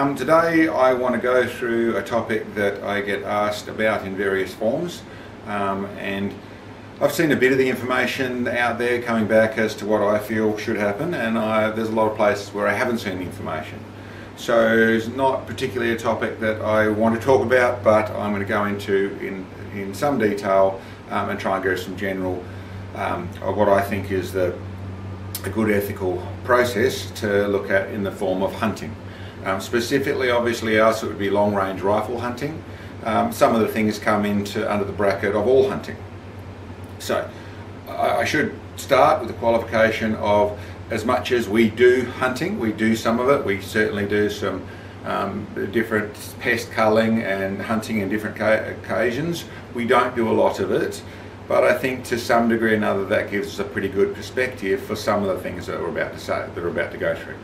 Today I want to go through a topic that I get asked about in various forms, and I've seen a bit of the information out there coming back as to what I feel should happen, and there's a lot of places where I haven't seen the information. So it's not particularly a topic that I want to talk about, but I'm going to go into in some detail and try and go some general of what I think is a good ethical process to look at in the form of hunting. Specifically, obviously, ours it would be long-range rifle hunting. Some of the things come under the bracket of all hunting. So I should start with the qualification of, as much as we do hunting, we do some of it. We certainly do some different pest culling and hunting in different occasions. We don't do a lot of it, but I think to some degree or another that gives us a pretty good perspective for some of the things that we're about to say, that we're about to go through.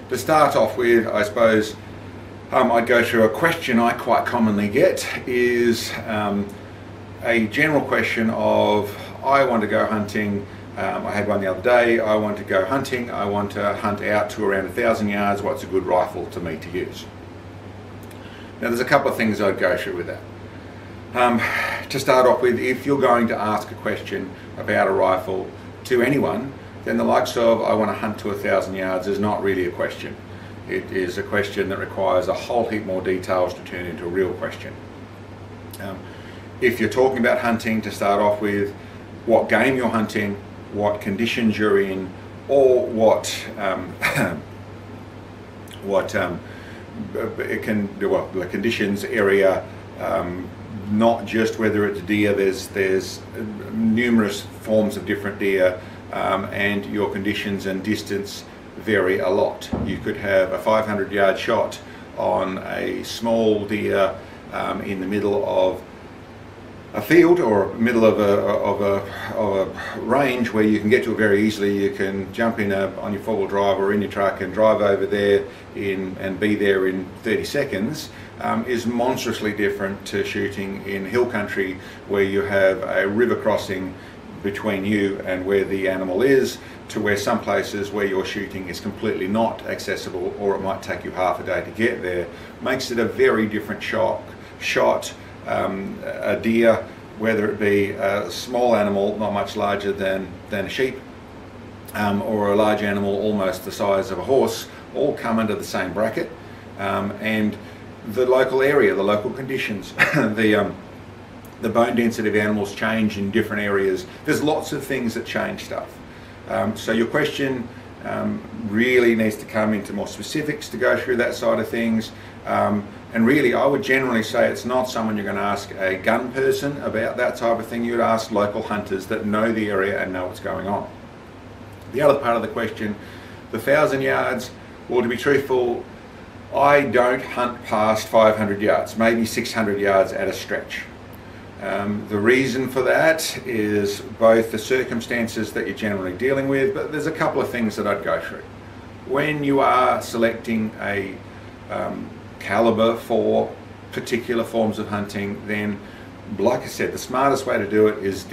To start off with, I suppose I'd go through a question I quite commonly get is a general question of, I want to go hunting. I had one the other day. I want to go hunting. I want to hunt out to around 1,000 yards. What's a good rifle to me to use? Now there's a couple of things I'd go through with that. To start off with, if you're going to ask a question about a rifle to anyone, then the likes of I want to hunt to 1,000 yards is not really a question. It is a question that requires a whole heap more details to turn into a real question. If you're talking about hunting, to start off with, what game you're hunting, what conditions you're in, or the conditions, area, not just whether it's deer. There's numerous forms of different deer, and your conditions and distance vary a lot. You could have a 500-yard shot on a small deer in the middle of a field or middle of a range where you can get to it very easily. You can jump in on your four-wheel drive or in your truck and drive over there and be there in 30 seconds, is monstrously different to shooting in hill country where you have a river crossing between you and where the animal is, to where some places where you're shooting is completely not accessible, or it might take you half a day to get there. Makes it a very different shot. A deer, whether it be a small animal not much larger than a sheep, or a large animal almost the size of a horse, all come under the same bracket, and the local area, the local conditions, the bone density of animals change in different areas. There's lots of things that change stuff. So your question really needs to come into more specifics to go through that side of things. And really, I would generally say it's not someone you're going to ask a gun person about that type of thing. You'd ask local hunters that know the area and know what's going on. The other part of the question, the 1,000 yards, well, to be truthful, I don't hunt past 500 yards, maybe 600 yards at a stretch. The reason for that is both the circumstances that you're generally dealing with, but there's a couple of things that I'd go through. When you are selecting a caliber for particular forms of hunting, then, like I said, the smartest way to do it is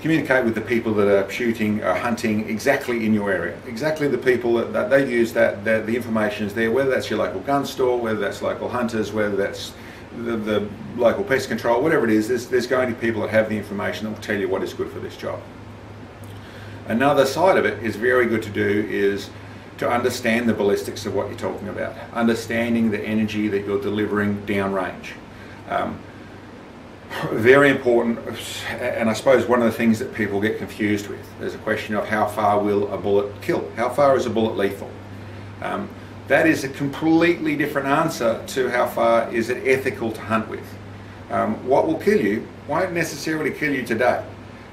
communicate with the people that are shooting or hunting exactly in your area. Exactly the people that they use, that the information is there, whether that's your local gun store, whether that's local hunters, whether that's the local pest control, whatever it is, there's going to be people that have the information that will tell you what is good for this job. Another side of it is very good to do is to understand the ballistics of what you're talking about, understanding the energy that you're delivering downrange. Very important, and I suppose one of the things that people get confused with, there's a question of how far will a bullet kill? How far is a bullet lethal? That is a completely different answer to how far is it ethical to hunt with. What will kill you won't necessarily kill you today.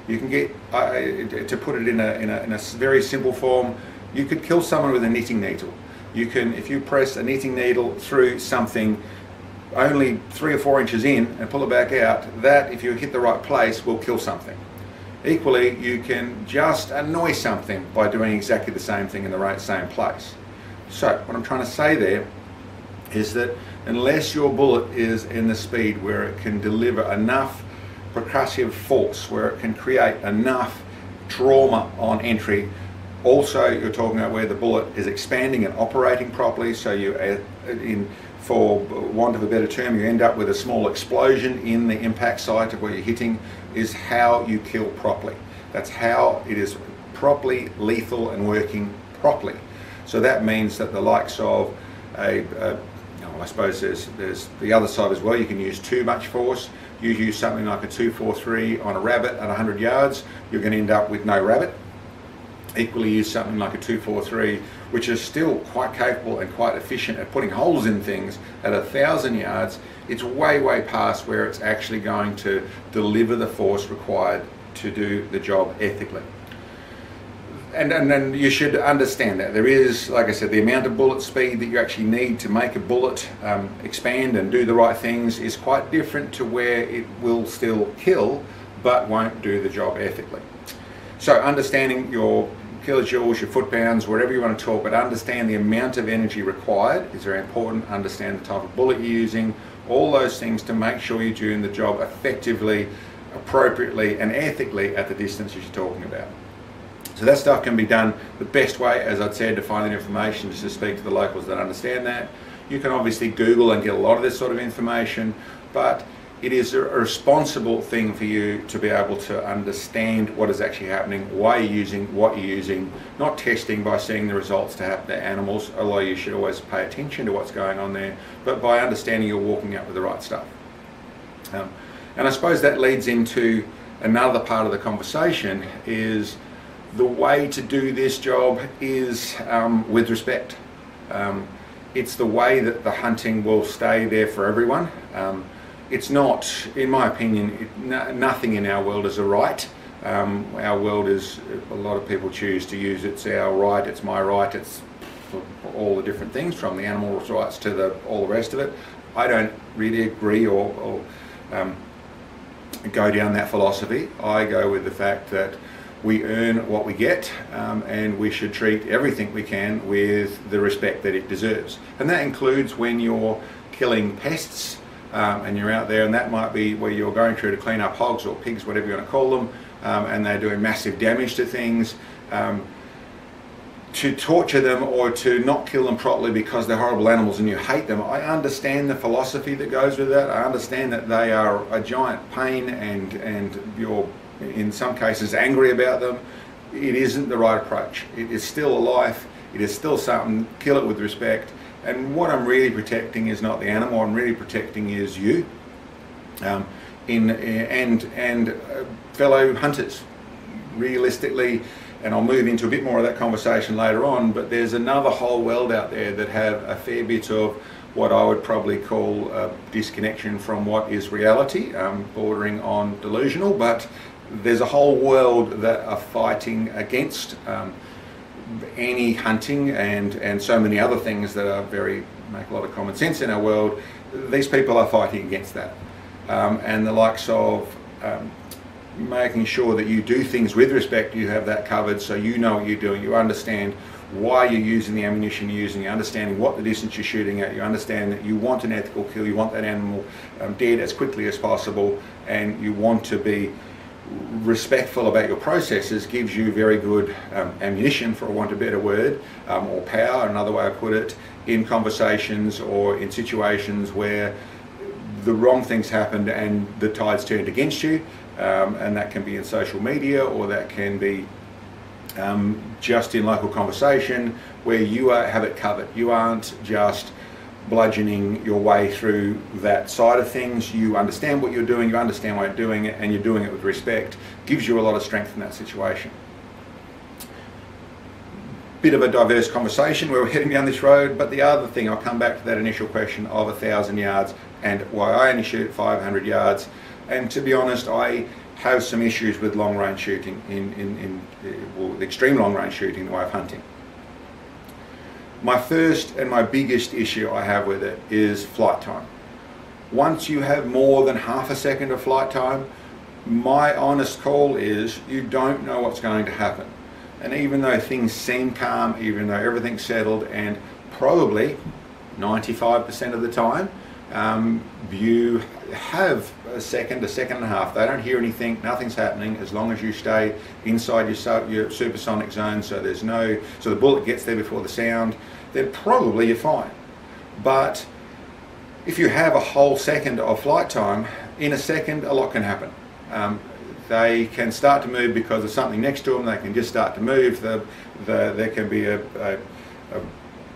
You can get, to put it in a very simple form, you could kill someone with a knitting needle. You can, if you press a knitting needle through something only 3 or 4 inches in and pull it back out, that, if you hit the right place, will kill something. Equally, you can just annoy something by doing exactly the same thing in the same place. So what I'm trying to say there is that unless your bullet is in the speed where it can deliver enough percussive force, where it can create enough trauma on entry Also, you're talking about where the bullet is expanding and operating properly, so for want of a better term, you end up with a small explosion in the impact site of where you're hitting, is how you kill properly. That's how it is properly lethal and working properly. So that means that the likes of I suppose there's the other side as well. You can use too much force. You use something like a 243 on a rabbit at 100 yards, you're going to end up with no rabbit. Equally, use something like a 243, which is still quite capable and quite efficient at putting holes in things at 1,000 yards. It's way past where it's actually going to deliver the force required to do the job ethically. And then you should understand that there is, like I said, the amount of bullet speed that you actually need to make a bullet expand and do the right things is quite different to where it will still kill but won't do the job ethically. So understanding your kilojoules, your foot pounds, whatever you want to talk, but understand the amount of energy required is very important. Understand the type of bullet you're using, all those things to make sure you're doing the job effectively, appropriately and ethically at the distances you're talking about. So that stuff can be done the best way, as I'd said, to find that information, is to speak to the locals that understand that. You can obviously Google and get a lot of this sort of information, but it is a responsible thing for you to be able to understand what is actually happening, why you're using what you're using, not testing by seeing the results to happen to animals, although you should always pay attention to what's going on there, but by understanding you're walking out with the right stuff. And I suppose that leads into another part of the conversation, is the way to do this job is with respect. It's the way that the hunting will stay there for everyone. It's not, in my opinion, nothing in our world is a right. Our world is, a lot of people choose to use it's our right, it's my right, it's for all the different things, from the animal rights to all the rest of it. I don't really agree or go down that philosophy. I go with the fact that we earn what we get, and we should treat everything we can with the respect that it deserves. And that includes when you're killing pests and you're out there, and that might be where you're going through to clean up hogs or pigs, whatever you want to call them, and they're doing massive damage to things. To torture them or to not kill them properly because they're horrible animals and you hate them, I understand the philosophy that goes with that. I understand that they are a giant pain and you're in some cases angry about them. It isn't the right approach. It is still a life, it is still something. Kill it with respect, and what I'm really protecting is not the animal, I'm really protecting is you and fellow hunters, realistically. And I'll move into a bit more of that conversation later on, but there's another whole world out there that have a fair bit of what I would probably call a disconnection from what is reality, bordering on delusional, but there's a whole world that are fighting against any hunting and so many other things that are make a lot of common sense in our world. These people are fighting against that. And the likes of making sure that you do things with respect, you have that covered, so you know what you're doing, you understand why you're using the ammunition you're using, you're understanding what the distance you're shooting at, you understand that you want an ethical kill, you want that animal dead as quickly as possible, and you want to be respectful about your processes, gives you very good ammunition, for want of a better word, or power, another way I put it, in conversations or in situations where the wrong things happened and the tide's turned against you. And that can be in social media, or that can be just in local conversation, where you have it covered. You aren't just bludgeoning your way through that side of things. You understand what you're doing, you understand why you're doing it, and you're doing it with respect. Gives you a lot of strength in that situation. Bit of a diverse conversation where we're heading down this road, but the other thing, I'll come back to that initial question of 1,000 yards and why I only shoot 500 yards. And to be honest, I have some issues with long range shooting, well, extreme long range shooting, the way of hunting. My first and my biggest issue I have with it is flight time. Once you have more than half a second of flight time, my honest call is you don't know what's going to happen. And even though things seem calm, even though everything's settled, and probably 95% of the time, you have a second and a half. They don't hear anything, nothing's happening, as long as you stay inside your supersonic zone, so the bullet gets there before the sound, then probably you're fine. But if you have a whole second of flight time, in a second a lot can happen. They can start to move because of something next to them. They can just start to move. There can be a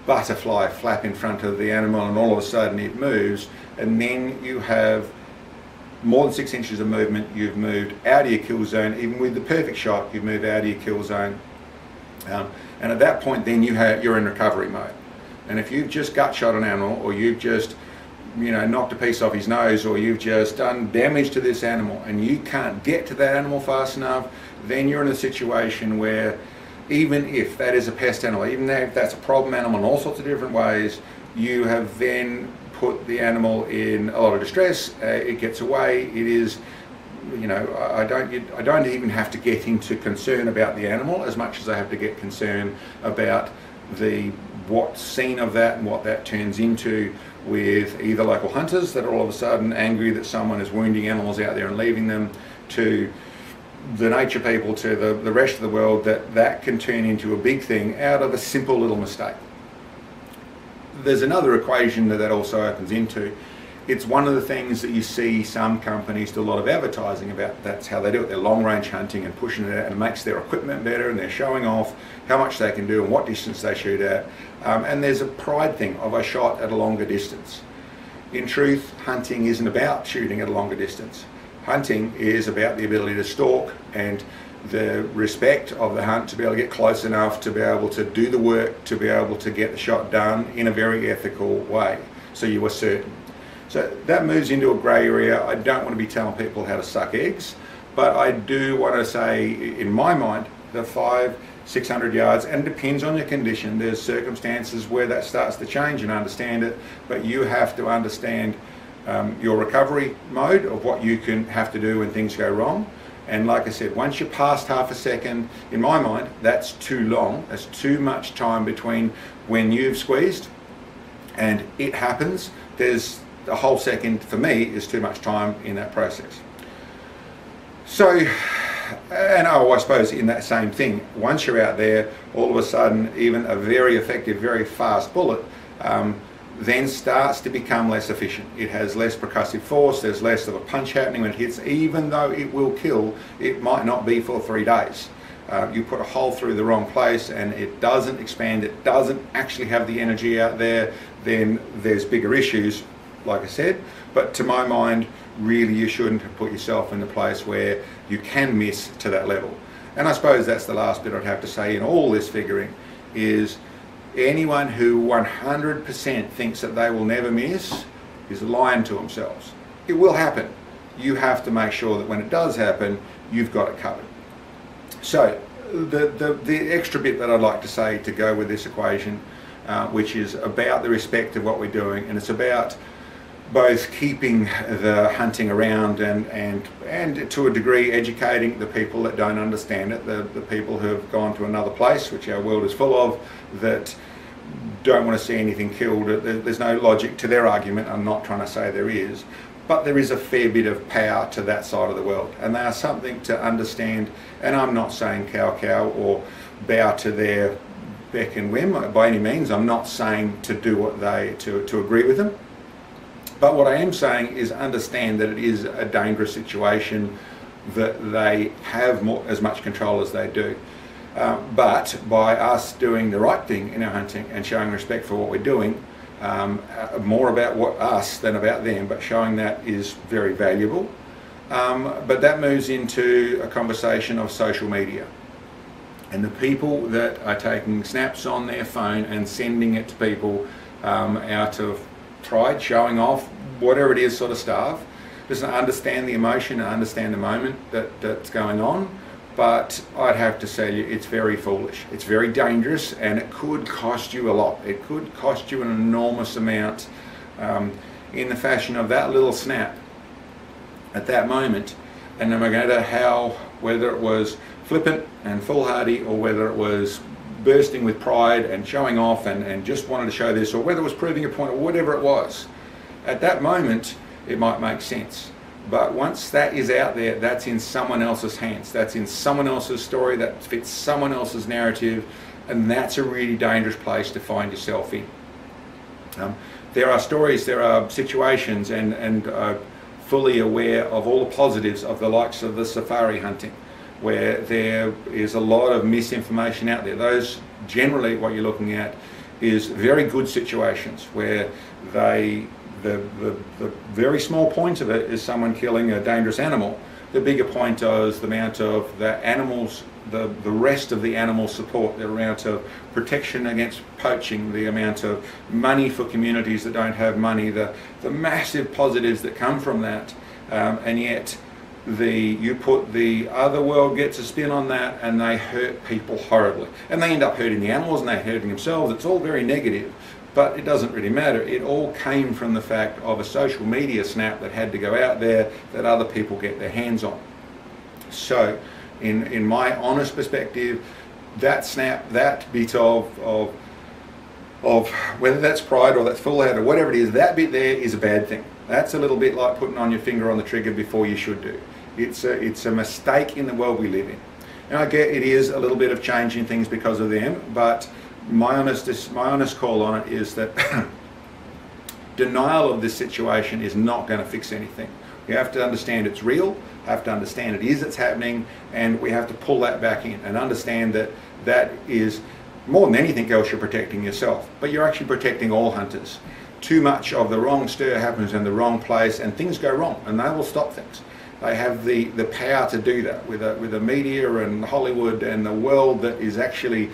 butterfly flap in front of the animal, and all of a sudden it moves, and then you have more than 6 inches of movement. You've moved out of your kill zone. Even with the perfect shot, you've moved out of your kill zone, and at that point then you're in recovery mode. And if you've just gut shot an animal, or you've just knocked a piece off his nose, or you've just done damage to this animal and you can't get to that animal fast enough, then you're in a situation where, even if that is a pest animal, even if that's a problem animal in all sorts of different ways, you have then put the animal in a lot of distress. It gets away. It is, I don't even have to get into concern about the animal as much as I have to get concerned about what's seen of that and what that turns into with either local hunters that are all of a sudden angry that someone is wounding animals out there and leaving them, to the nature people, to the rest of the world, that can turn into a big thing out of a simple little mistake. There's another equation that also opens into. It's one of the things that you see some companies do a lot of advertising about. That's how they do it. They're long range hunting and pushing it out, and it makes their equipment better, and they're showing off how much they can do and what distance they shoot at. And there's a pride thing of a shot at a longer distance. In truth, hunting isn't about shooting at a longer distance. Hunting is about the ability to stalk and the respect of the hunt, to be able to get close enough to be able to do the work, to be able to get the shot done in a very ethical way, so you are certain. So that moves into a grey area. I don't want to be telling people how to suck eggs, but I do want to say, in my mind, the 500-600 yards, and it depends on your condition. There's circumstances where that starts to change, and understand it, but you have to understand your recovery mode of what you can have to do when things go wrong. And like I said, once you're past half a second, in my mind, that's too long. That's too much time between when you've squeezed and it happens. There's a whole second, for me, is too much time in that process. So, and I suppose in that same thing, once you're out there, all of a sudden, even a very effective, very fast bullet then starts to become less efficient. It has less percussive force, there's less of a punch happening when it hits. Even though it will kill, it might not be for 3 days. You put a hole through the wrong place and it doesn't expand, it doesn't actually have the energy out there, then there's bigger issues, like I said. But to my mind, really you shouldn't have put yourself in a place where you can miss to that level. And I suppose that's the last bit I'd have to say in all this figuring, is anyone who 100% thinks that they will never miss is lying to themselves. It will happen. You have to make sure that when it does happen, you've got it covered. So the extra bit that I'd like to say to go with this equation, which is about the respect of what we're doing, and it's about both keeping the hunting around and to a degree educating the people that don't understand it, the people who have gone to another place, which our world is full of, that don't want to see anything killed. There's no logic to their argument. I'm not trying to say there is, but there is a fair bit of power to that side of the world, and they are something to understand. And I'm not saying cow or bow to their beck and whim by any means. I'm not saying to do what to agree with them. But what I am saying is understand that it is a dangerous situation, that they have as much control as they do. But by us doing the right thing in our hunting and showing respect for what we're doing, more about us than about them, but showing that is very valuable. But that moves into a conversation of social media. And the people that are taking snaps on their phone and sending it to people out of pride, showing off, whatever it is sort of stuff, doesn't understand the emotion and understand the moment that's going on. But I'd have to say it's very foolish. It's very dangerous, and it could cost you a lot. It could cost you an enormous amount in the fashion of that little snap at that moment. And no matter whether it was flippant and foolhardy, or whether it was bursting with pride and showing off and just wanted to show this, or whether it was proving a point, or whatever it was, At that moment, it might make sense. But once that is out there, that's in someone else's hands. That's in someone else's story, that fits someone else's narrative, and that's a really dangerous place to find yourself in. There are stories, there are situations, and fully aware of all the positives of the likes of the safari hunting, where there is a lot of misinformation out there. Those, generally what you're looking at is very good situations where the very small point of it is someone killing a dangerous animal. The bigger point is the amount of the animals, the rest of the animal support, the amount of protection against poaching, the amount of money for communities that don't have money, the massive positives that come from that, and yet you put the other world gets a spin on that, and they hurt people horribly, and they end up hurting the animals and they're hurting themselves. It's all very negative, but it doesn't really matter. It all came from the fact of a social media snap that had to go out there that other people get their hands on. So in my honest perspective, that snap, that bit of whether that's pride or that's fallout or whatever it is, that bit there is a bad thing. That's a little bit like putting on your finger on the trigger before you should do. It's a mistake in the world we live in. And I get it is a little bit of changing things because of them, but my honest call on it is that denial of this situation is not going to fix anything. We have to understand it's real, have to understand it's happening, and we have to pull that back in and understand that that is, more than anything else, you're protecting yourself, but you're actually protecting all hunters. Too much of the wrong stir happens in the wrong place and things go wrong, and they will stop things. They have the power to do that with the media and Hollywood and the world that is actually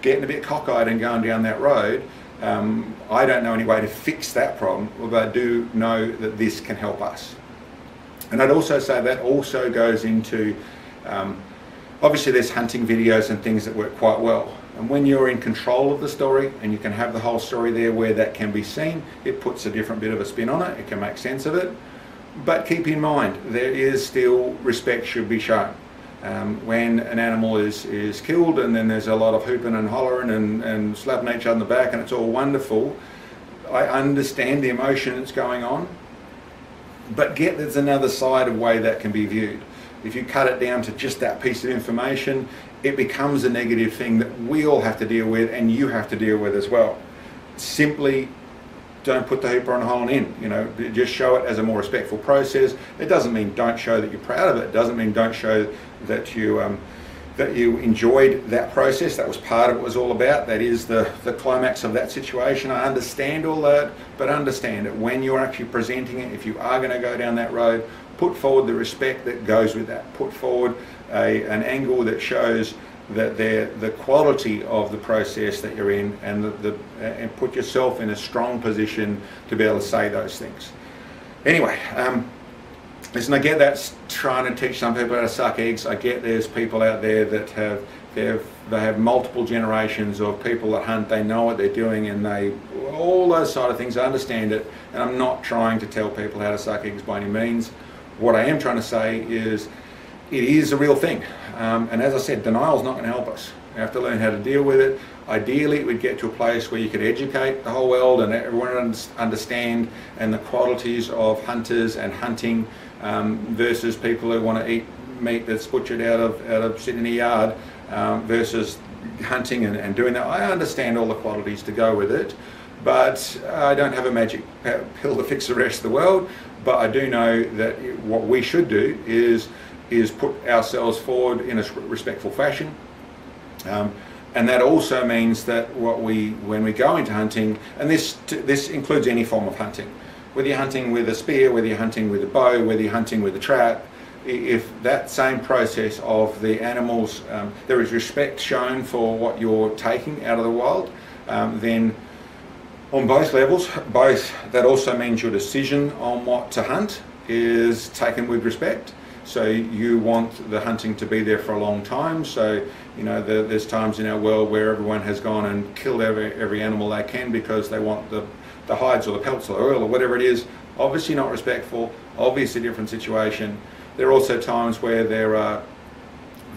getting a bit cockeyed and going down that road. I don't know any way to fix that problem, but I do know that this can help us. And I'd also say that also goes into, obviously there's hunting videos and things that work quite well. And when you're in control of the story and you can have the whole story there where that can be seen, it puts a different bit of a spin on it, it can make sense of it. But keep in mind, there is still respect should be shown. When an animal is killed and then there's a lot of hooping and hollering and slapping each other in the back and it's all wonderful, I understand the emotion that's going on, but there's another side of way that can be viewed. If you cut it down to just that piece of information, it becomes a negative thing that we all have to deal with and you have to deal with as well. Simply don't put the hooper on holding in, you know, just show it as a more respectful process. It doesn't mean don't show that you're proud of it. It doesn't mean don't show that you enjoyed that process. That was part of what it was all about. That is the climax of that situation. I understand all that, but understand that when you're actually presenting it, if you are going to go down that road, put forward the respect that goes with that. Put forward an angle that shows that the quality of the process that you're in, and and put yourself in a strong position to be able to say those things. Anyway, listen, I get that's trying to teach some people how to suck eggs. I get there's people out there that they have multiple generations of people that hunt. They know what they're doing, and all those side of things. I understand it, and I'm not trying to tell people how to suck eggs by any means. What I am trying to say is it is a real thing. And as I said, denial is not going to help us. We have to learn how to deal with it. Ideally, we'd get to a place where you could educate the whole world and everyone understand and the qualities of hunters and hunting versus people who want to eat meat that's butchered out of sitting in a yard versus hunting and doing that. I understand all the qualities to go with it, but I don't have a magic pill to fix the rest of the world. But I do know that what we should do is put ourselves forward in a respectful fashion. And that also means that when we go into hunting, and this includes any form of hunting, whether you're hunting with a spear, whether you're hunting with a bow, whether you're hunting with a trap, if that same process of the animals, there is respect shown for what you're taking out of the wild, then on both levels, that also means your decision on what to hunt is taken with respect. So you want the hunting to be there for a long time. So, you know, there's times in our world where everyone has gone and killed every animal they can because they want the hides or the pelts or the oil or whatever it is. Obviously not respectful, obviously a different situation. There are also times where there are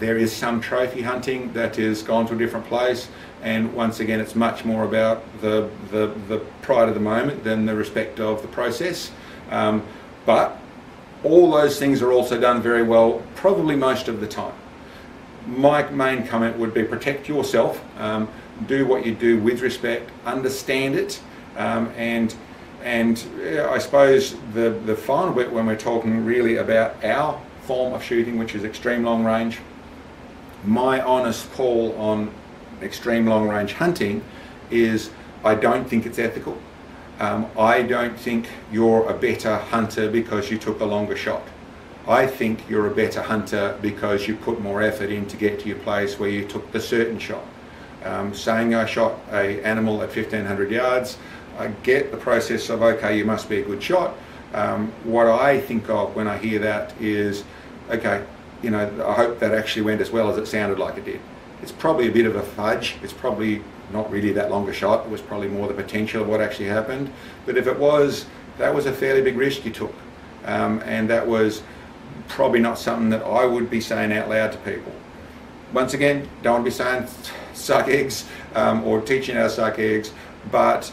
There is some trophy hunting that has gone to a different place, and once again it's much more about the pride of the moment than the respect of the process. But all those things are also done very well, probably most of the time. My main comment would be protect yourself, do what you do with respect, understand it, and I suppose the final bit when we're talking really about our form of shooting, which is extreme long range, my honest call on extreme long range hunting is I don't think it's ethical. I don't think you're a better hunter because you took a longer shot. I think you're a better hunter because you put more effort in to get to your place where you took the certain shot. Saying I shot an animal at 1500 yards, I get the process of, okay, you must be a good shot. What I think of when I hear that is, okay, you know, I hope that actually went as well as it sounded like it did. It's probably a bit of a fudge. It's probably not really that long a shot. It was probably more the potential of what actually happened. But if it was, that was a fairly big risk you took. And that was probably not something that I would be saying out loud to people. Once again, don't want to be saying suck eggs or teaching how to suck eggs, but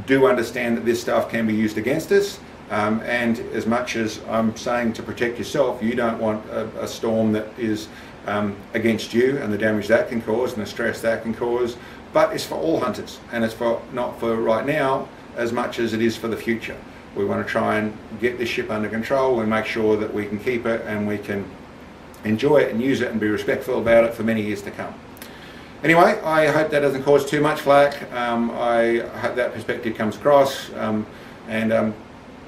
do understand that this stuff can be used against us. And as much as I'm saying to protect yourself, you don't want a storm that is against you and the damage that can cause and the stress that can cause. But it's for all hunters, and it's for not for right now as much as it is for the future. We want to try and get this ship under control and make sure that we can keep it and we can enjoy it and use it and be respectful about it for many years to come. Anyway, I hope that doesn't cause too much flack. I hope that perspective comes across, and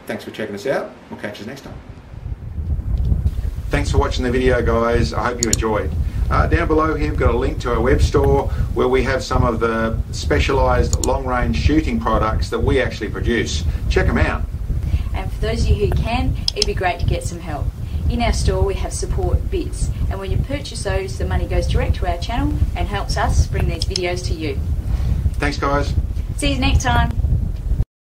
thanks for checking us out. We'll catch you next time. Thanks for watching the video, guys. I hope you enjoyed. Down below here we've got a link to our web store where we have some of the specialised long-range shooting products that we actually produce. Check them out. And for those of you who can, it'd be great to get some help. In our store we have support bits, and when you purchase those, the money goes direct to our channel and helps us bring these videos to you. Thanks, guys. See you next time.